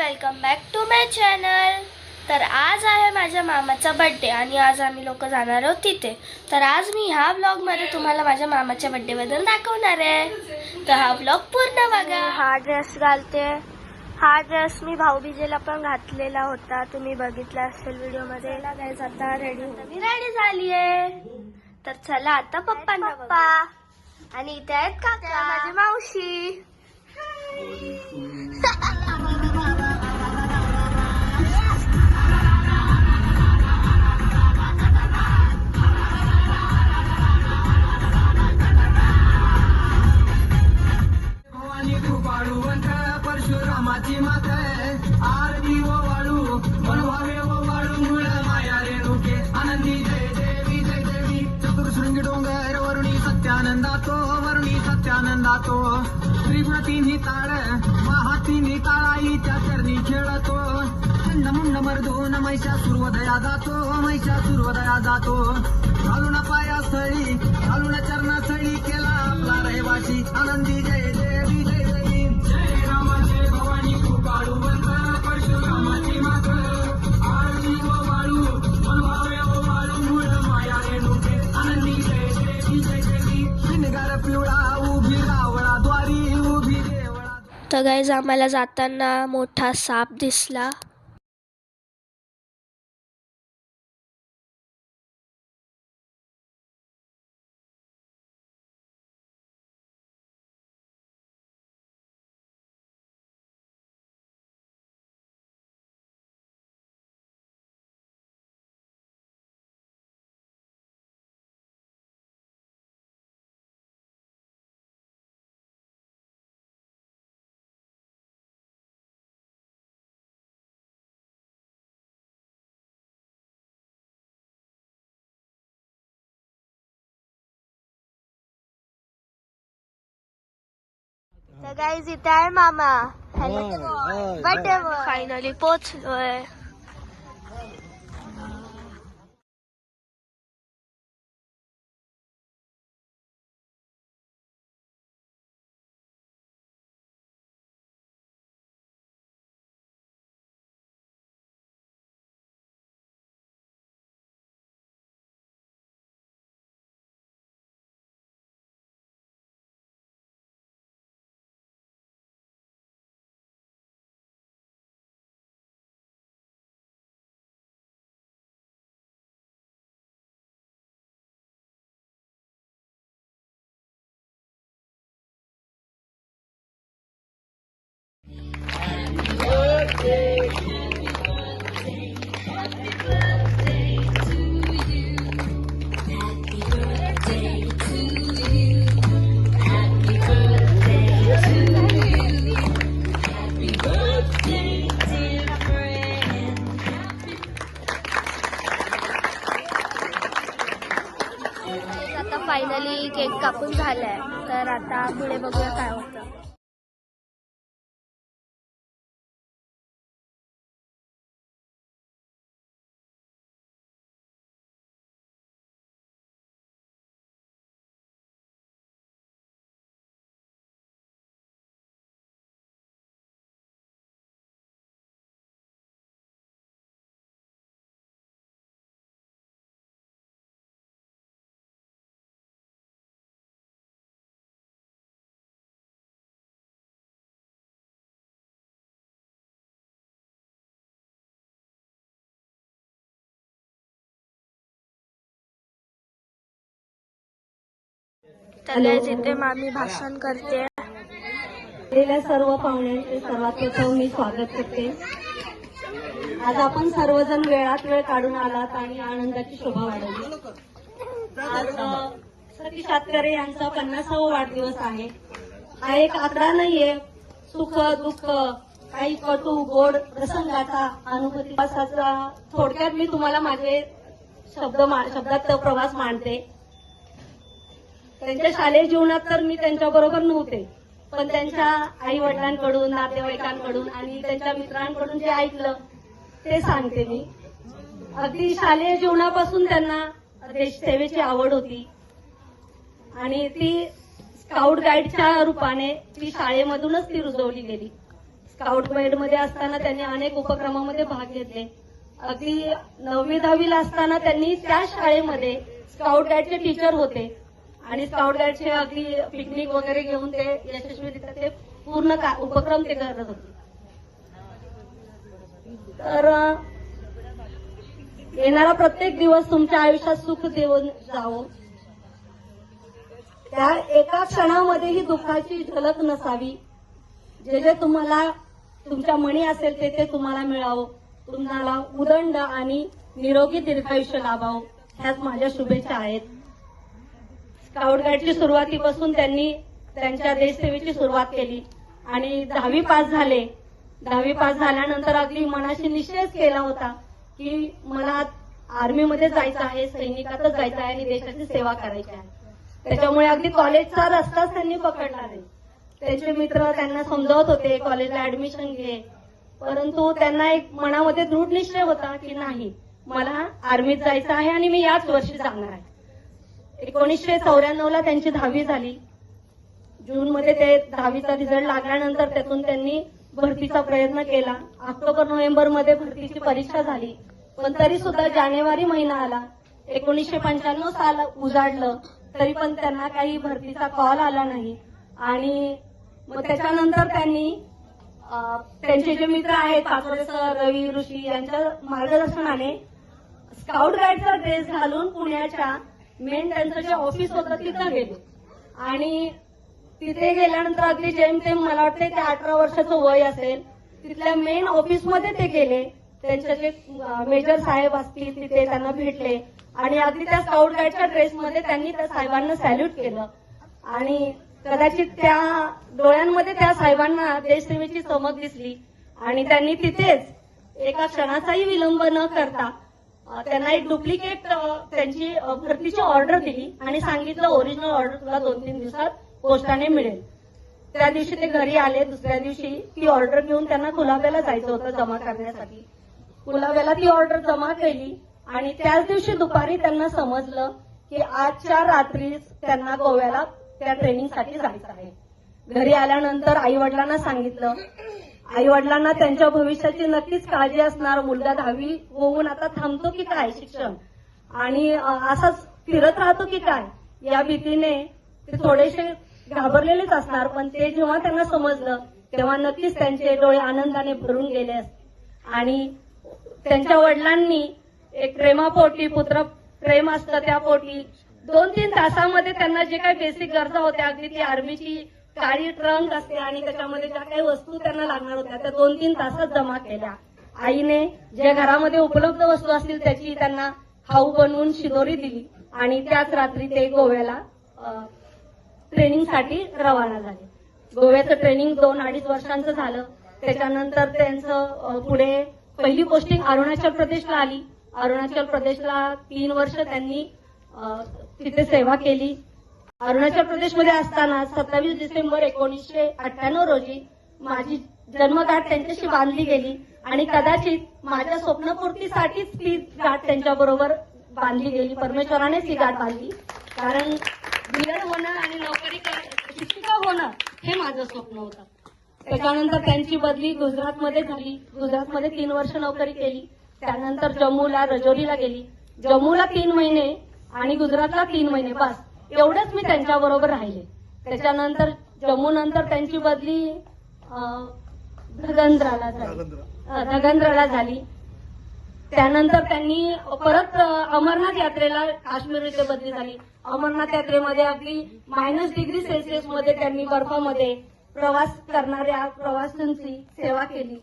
Welcome back to my channel. तर आज आहे माझ्या मामाचा बर्थडे आणि आज आम्ही लोक जाणार आहोत तिथे। तर आज मी ह्या व्लॉग मध्ये तुम्हाला माझ्या मामाच्या बर्थडे बद्दल दाखवणार आहे। तर हा व्लॉग पूर्ण बघा। हा ड्रेस घालते, हा ड्रेस मी भाऊबीजेला पण घातलेला होता, तुम्ही बघितला असेल व्हिडिओ मध्ये। गाइस आता मी रेडी झाली आहे। तर चला आता पप्पा आणि इथे आहेत काका माझी मावशी। परशुरामाची माता आरती व वाळू मनवावे व वाळू मुळ माया रेणुके आनंदी जय देवी चतुर्शृंगी डोंगर वरुणी सत्यानंदातो त्रिगुण तिन्ही ताळ महा तिन्ही ताळाईच्या चरणी खेळतो खंड मुंड मर्दून महिषासुरवदया जातो घालून पायास्थळी घालून चरणास्थळी केला आपला रहिवाशी आनंदी जय देवी जय रामाचे भवानी कृपाळुवंत परशुरामाची मात आरती व वाळू मनवावे व वाळू मूळ माया रेणुके आनंदी जय देवी शिनगार पिवळा उभी रावळा द्वारी उभी देवळा। तर गाइस आम्हाला जाताना मोठा साप दिसला। तर गाइस इथे आहे मामा। हॅलो बर्थडे बॉय फायनली पोहोचलोय। आता फायनली केक कापून झालाय, तर आता पुढे बघूया काय होतं। तर गाइस इथे मामी भाषण करते। सर्व पाहुण्यांचे सर्वात प्रथम मी स्वागत करते। आज आपण सर्वजण वेळात वेळ काढून आलात आणि आनंदाची शोभा वाढवली। आज सतीश सातकरे यांचा 50वा वाढदिवस आहे। हा एक आकडा नाहीये, सुख दुःख काही कटू गोड प्रसंगाचा अनुभूतीचा थोडक्यात मी तुम्हाला माझे शब्दात प्रवास मांडते। त्यांच्या शालेय जीवनात तर मी त्यांच्या बरोबर नव्हते, पण त्यांच्या आई वडिलांकडून नातेवाईकांकडून आणि त्यांच्या मित्रांकडून जे ऐकलं ते सांगते मी। अगदी शालेय जीवनापासून त्यांना देशसेवेची आवड होती आणि ती स्काउट गाईडच्या रूपाने ती शाळेमधूनच ती रुजवली गेली। स्काउट गाईडमध्ये असताना त्यांनी अनेक उपक्रमामध्ये भाग घेतले. अगदी 9वी-10वी ला असताना त्यांनी त्या शाळेमध्ये स्काउट गाईडचे टीचर होते आणि स्काउट गाईडचे अगदी पिकनिक वगैरे घेऊन ते यशस्वीरित्या ते पूर्ण उपक्रम ते करत होते. तर येणारा प्रत्येक दिवस तुमच्या आयुष्यात सुख देऊन जावो. त्या एका क्षणामध्येही दुःखाची झलक नसावी. जे जे तुम्हाला तुमच्या मनी असेल ते तुम्हाला मिळावं. तुम्हाला उदंड आणि निरोगी दीर्घायुष्य लाभावं ह्याच माझ्या शुभेच्छा आहेत. स्काउट गाईडची सुरुवातीपासून त्यांनी त्यांच्या देशसेवेची सुरुवात केली आणि 10वी पास झाले. 10वी पास झाल्यानंतर अगदी मनाशी निश्चयच केला होता की मला आर्मीमध्ये जायचं आहे, सैनिकातच जायचं आहे आणि देशाची सेवा करायची आहे. त्याच्यामुळे अगदी कॉलेजचा रस्ताच त्यांनी पकडला नाही. त्यांचे मित्र त्यांना समजावत होते कॉलेजला ऍडमिशन घे, परंतु त्यांना एक मनामध्ये दृढ निश्चय होता की नाही, मला आर्मीत जायचं आहे आणि मी याच वर्षी जाणार आहे. 1994ला त्यांची 10वी झाली. जूनमध्ये ते 10वीचा रिझल्ट लागल्यानंतर त्यातून त्यांनी भरतीचा प्रयत्न केला. ऑक्टोबर-नोव्हेंबरमध्ये भरतीची परीक्षा झाली, पण तरी सुद्धा जानेवारी महिना आला. 1995 साल उजाडलं तरी पण त्यांना काही भरतीचा कॉल आला नाही. आणि मग त्याच्यानंतर त्यांनी त्यांचे जे मित्र आहेत काकोडे सर, रवी ऋषी यांच्या मार्गदर्शनाने स्काउट गाईडचा ड्रेस घालून पुण्याच्या मेन त्यांचं जे ऑफिस होतं तिथं गेले आणि तिथे गेल्यानंतर अगदी जेमतेम मला वाटते ते 18 वर्षाचं वय असेल, तिथल्या मेन ऑफिसमध्ये ते गेले. त्यांचे जे मेजर साहेब असतील तिथे त्यांना भेटले आणि अगदी त्या स्काउट गाईडच्या ड्रेसमध्ये त्यांनी त्या साहेबांना सॅल्यूट केलं आणि कदाचित त्या डोळ्यांमध्ये त्या साहेबांना देशसेवेची चमक दिसली आणि त्यांनी तिथेच एका क्षणाचाही विलंब न करता त्यांना एक डुप्लिकेट त्यांची भरतीची ऑर्डर दिली आणि सांगितलं ओरिजिनल ऑर्डर तुला 2-3 दिवसात पोस्टाने मिळेल. त्या दिवशी ते घरी आले. दुसऱ्या दिवशी ती ऑर्डर घेऊन त्यांना कुलाब्याला जायचं होतं जमा करण्यासाठी. कुलाब्याला ती ऑर्डर जमा केली आणि त्याच दिवशी दुपारी त्यांना समजलं की आजच्या रात्रीच त्यांना गोव्याला त्या ट्रेनिंगसाठी जायचं आहे. घरी आल्यानंतर आई वडिलांना सांगितलं. आई वडिलांना त्यांच्या भविष्याची नक्कीच काळजी असणार. मुलगा 10वी होऊन आता थांबतो की काय शिक्षण आणि असाच फिरत राहतो की काय या भीतीने ते थोडेसे घाबरलेलेच असणार. पण ते जेव्हा त्यांना समजलं तेव्हा नक्कीच त्यांचे डोळे आनंदाने भरून गेले असते आणि त्यांच्या वडिलांनी एक प्रेमापोटी, पुत्र प्रेम असतं त्या पोटी 2-3 तासामध्ये त्यांना जे काही बेसिक गरजा होत्या, अगदी ती आर्मीची काळी ट्रंक असते आणि त्याच्यामध्ये ज्या काही वस्तू त्यांना लागणार होत्या त्या 2-3 तासात जमा केल्या. आईने ज्या घरामध्ये उपलब्ध वस्तू असतील त्याची त्यांना खाऊ बनवून शिदोरी दिली आणि त्याच रात्री ते गोव्याला ट्रेनिंगसाठी रवाना झाले. गोव्याचं ट्रेनिंग 2-2.5 वर्षांचं झालं. त्याच्यानंतर त्यांचं पुढे पहिली पोस्टिंग अरुणाचल प्रदेशला आली. अरुणाचल प्रदेशला 3 वर्ष त्यांनी तिथे सेवा केली. अरुणाचल प्रदेशमध्ये असताना 27 डिसेंबर 1998 रोजी माझी जन्मगाठ त्यांच्याशी बांधली गेली आणि कदाचित माझ्या स्वप्नपूर्तीसाठीच ती गाठ त्यांच्याबरोबर बांधली गेली. परमेश्वरानेच ही गाठ बांधली, कारण बीएड होणं आणि नोकरी शिक्षिका होणं हे माझं स्वप्न होतं. त्याच्यानंतर त्यांची बदली गुजरातमध्ये झाली. गुजरातमध्ये 3 वर्ष नोकरी केली. त्यानंतर जम्मूला, रजौरीला गेली. जम्मूला 3 महिने आणि गुजरातला 3 महिने, बस एवढंच मी त्यांच्याबरोबर राहिले. त्याच्यानंतर जम्मू नंतर त्यांची बदली धगंद्राला झाली. त्यानंतर त्यांनी परत अमरनाथ यात्रेला काश्मीर इथे बदली झाली. अमरनाथ यात्रेमध्ये अगदी -डिग्री मध्ये त्यांनी बर्फामध्ये प्रवास करणाऱ्या प्रवाशांची सेवा केली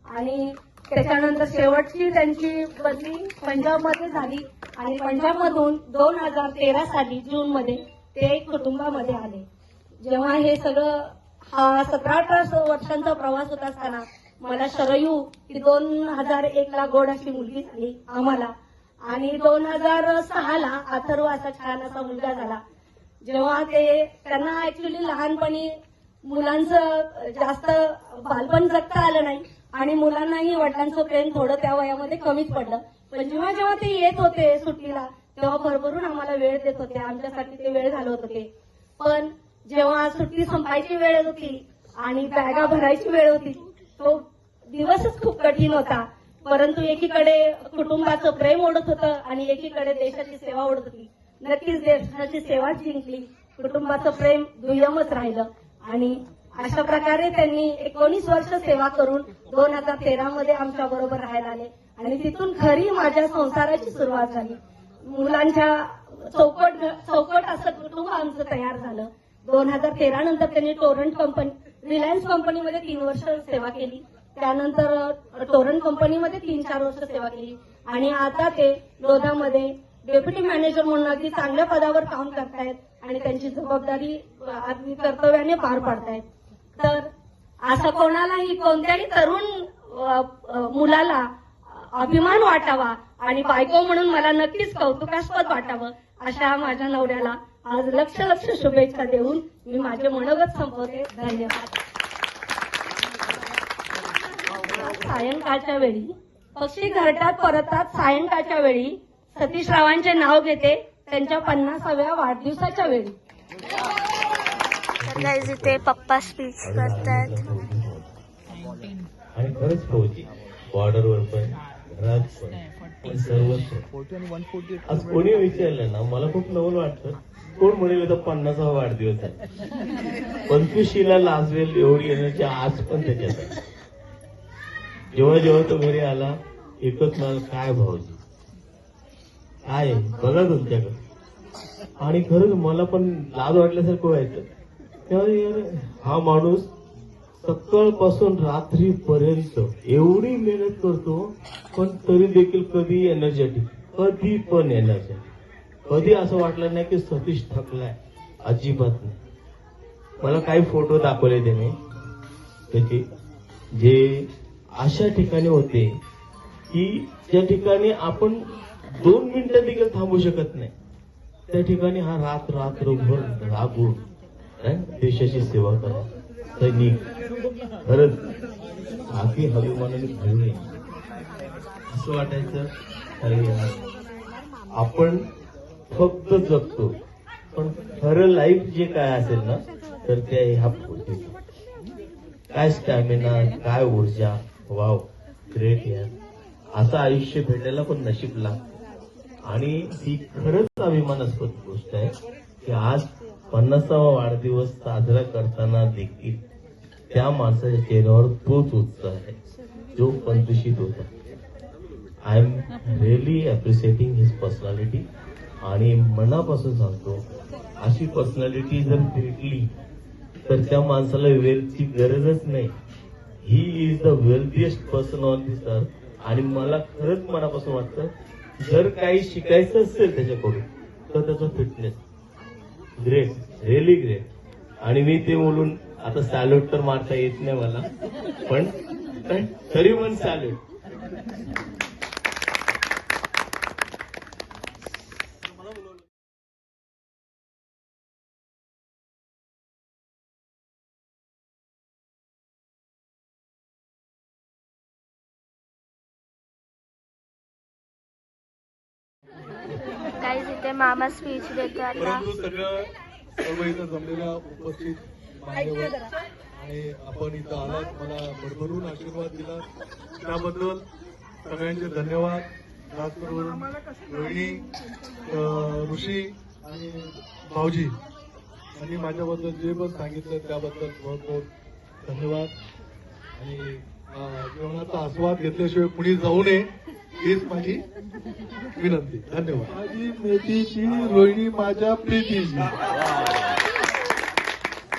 आणि त्याच्यानंतर शेवटची त्यांची बदली पंजाबमध्ये झाली आणि पंजाबमधून 2013 साली जूनमध्ये ते कुटुंबामध्ये आले. जेव्हा हे सगळं हा 17-18 वर्षांचा प्रवास होत असताना मला शरयू ही 2001ला गोड अशी मुलगी झाली आम्हाला आणि 2006ला अथर्व असा छान असा मुलगा झाला. जेव्हा त्यांना ऍक्च्युली लहानपणी मुलांचं जास्त बालपण जगता आलं नाही आणि मुलांनाही वडिलांचं प्रेम थोडं त्या वयामध्ये कमीच पडलं. पण जेव्हा जेव्हा ते येत होते सुट्टीला तेव्हा भरभरून आम्हाला वेळ देत होते. आमच्यासाठी ते वेळ घालवत होते. पण जेव्हा सुट्टी संपायची वेळ होती आणि बॅगा भरायची वेळ होती तो दिवसच खूप कठीण होता. परंतु एकीकडे कुटुंबाचं प्रेम ओढत होतं आणि एकीकडे देशाची सेवा ओढत होती. नक्कीच देशाची सेवा जिंकली, कुटुंबाचं प्रेम दुय्यमच राहिलं आणि अशा प्रकारे त्यांनी 19 वर्ष सेवा करून 2013 मध्ये आमच्या बरोबर राहायला आले आणि तिथून खरी माझ्या संसाराची सुरुवात झाली. मुलांच्या चौकट असं कुटुंब आमचं तयार झालं. 2013 नंतर त्यांनी टोरंट कंपनी, रिलायन्स कंपनीमध्ये 3 वर्ष सेवा केली. त्यानंतर टोरंट कंपनीमध्ये 3-4 वर्ष सेवा केली आणि आता ते लोधामध्ये डेप्युटी मॅनेजर म्हणून अगदी चांगल्या पदावर काम करतायत आणि त्यांची जबाबदारी अगदी कर्तव्याने पार पाडतायत. तर असं कोणालाही, कोणत्याही तरुण मुलाला अभिमान वाटावा आणि बायको म्हणून मला नक्कीच कौतुकास्पद वाटावं, अशा माझ्या नवऱ्याला आज लक्ष शुभेच्छा देऊन मी माझे मनोगत संपवते. धन्यवाद. सायंकाळच्या वेळी पक्षी घरटात परततात. सायंकाळच्या वेळी सतीशरावांचे नाव घेते त्यांच्या 50व्या वाढदिवसाच्या वेळी. तर गाईज इथे पप्पा स्पीच करतात. आणि खरंच फौजी बॉर्डरवर पण, घरात पण सर्वच. आज कोणी विचारलं ना, मला खूप नवल वाटतं. कोण म्हणेल तर 50वा वाढदिवस आहे, 25शीला लाजवेल एवढी एनर्जी आज पण त्याच्यात आहे. जेव्हा तो घरी आला एकच मला, काय भाऊजी काय बघा तुमच्याकडे. आणि खरंच मला पण लाज वाटल्यासारखं व्हायचं. तेव्हा हा माणूस सकाळपासून रात्रीपर्यंत एवढी मेहनत करतो, पण तरी देखील कधी एनर्जेटिक, कधी पण एनर्जेटिक. कधी असं वाटलं नाही की सतीश थकलाय, अजिबात नाही. मला काही फोटो दाखवले त्याने त्याचे, जे अशा ठिकाणी होते की ज्या ठिकाणी आपण 2 मिनिटं देखील थांबू शकत नाही, त्या ठिकाणी हा रात्रभर राबून देशाची सेवा करा. सैनिक खरंच अगदी अभिमानाने भरले. असं वाटायचं अरे आपण फक्त जगतो, पण खरं लाईफ जे काय असेल ना, तर त्या ह्या काय स्टॅमिना, काय ऊर्जा. वाव, ग्रेट यार. असं आयुष्य भेटायला पण नशीब लागतं. आणि ही खरंच अभिमानास्पद गोष्ट आहे की आज 50वा वाढदिवस साजरा करताना देखील त्या माणसाच्या चेहऱ्यावर तोच उत्साह आहे जो 25शीत होता. I am really appreciating his personality. आणि मनापासून सांगतो, अशी पर्सनॅलिटी जर भेटली तर त्या माणसाला वेल्थची गरजच नाही. He is the wealthiest person on this earth. आणि मला खरंच मनापासून वाटतं, जर काही शिकायचं असेल त्याच्याकडून तर त्याचा फिटनेस ग्रेट, रिअली ग्रेट. आणि मी ते बोलून आता सॅल्यूट तर मारता येत नाही मला, पण तरी पण सॅल्यूट. गाईज इथे मामा स्पीच देतो आता. परंतु सर्व इथं जमलेल्या उपस्थित मान्यवर आणि आपण इथं आलात, मला भरभरून आशीर्वाद दिला त्याबद्दल सगळ्यांचे धन्यवाद. खास करून रोहिणी, ऋषी आणि भाऊजी यांनी माझ्याबद्दल जे पण सांगितलं त्याबद्दल बहुत बहुत धन्यवाद. आणि जेवणाचा आस्वाद घेतल्याशिवाय कुणी जाऊ नये हीच माझी विनंती. धन्यवाद. माझी मेथीची, रोहिणी माझ्या प्रीतीची.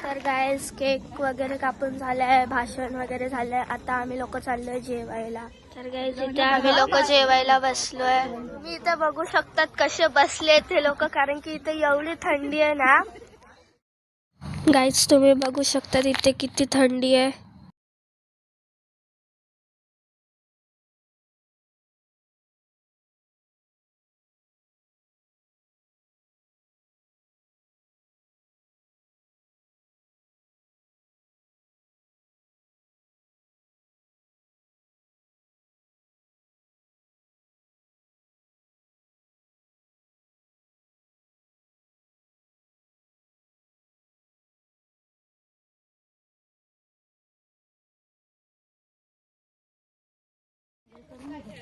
तर गाईज केक वगैरे कापून झालाय, भाषण वगैरे झालंय. आता आम्ही लोक चाललोय जेवायला. तर गाईज इथे आम्ही लोक जेवायला बसलोय. तुम्ही इथे बघू शकतात कसे बसले ते लोक, कारण की इथे एवढी थंडी आहे ना. गाईज तुम्ही बघू शकता इथे किती थंडी आहे.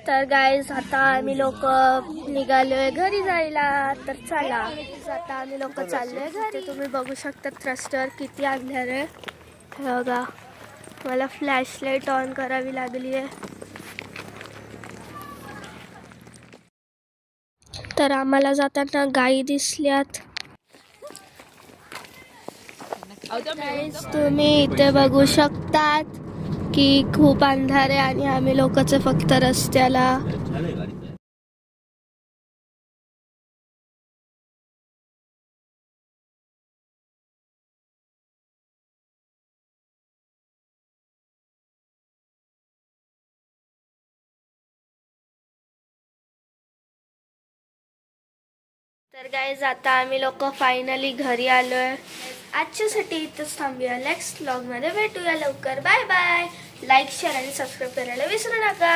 तर गाईज आता आम्ही लोक निघालोय घरी जायला. तर चला आता आम्ही लोक चाललोय घरी. तुम्ही बघू शकता रस्त्यावर किती अंधार आहे. हे बघा, मला फ्लॅशलाईट ऑन करावी लागली आहे. तर आम्हाला जाताना गाई दिसल्यात. गाईज तुम्ही इथे बघू शकतात की खूप अंधार आहे आणि आम्ही लोकच फक्त रस्त्याला. तर गाईज आता आम्ही लोक फायनली घरी आलोय. आजच्यासाठी इथंच थांबूया. नेक्स्ट व्लॉगमध्ये भेटूया लवकर. Bye bye. लाईक शेअर आणि सबस्क्राईब करायला विसरू नका.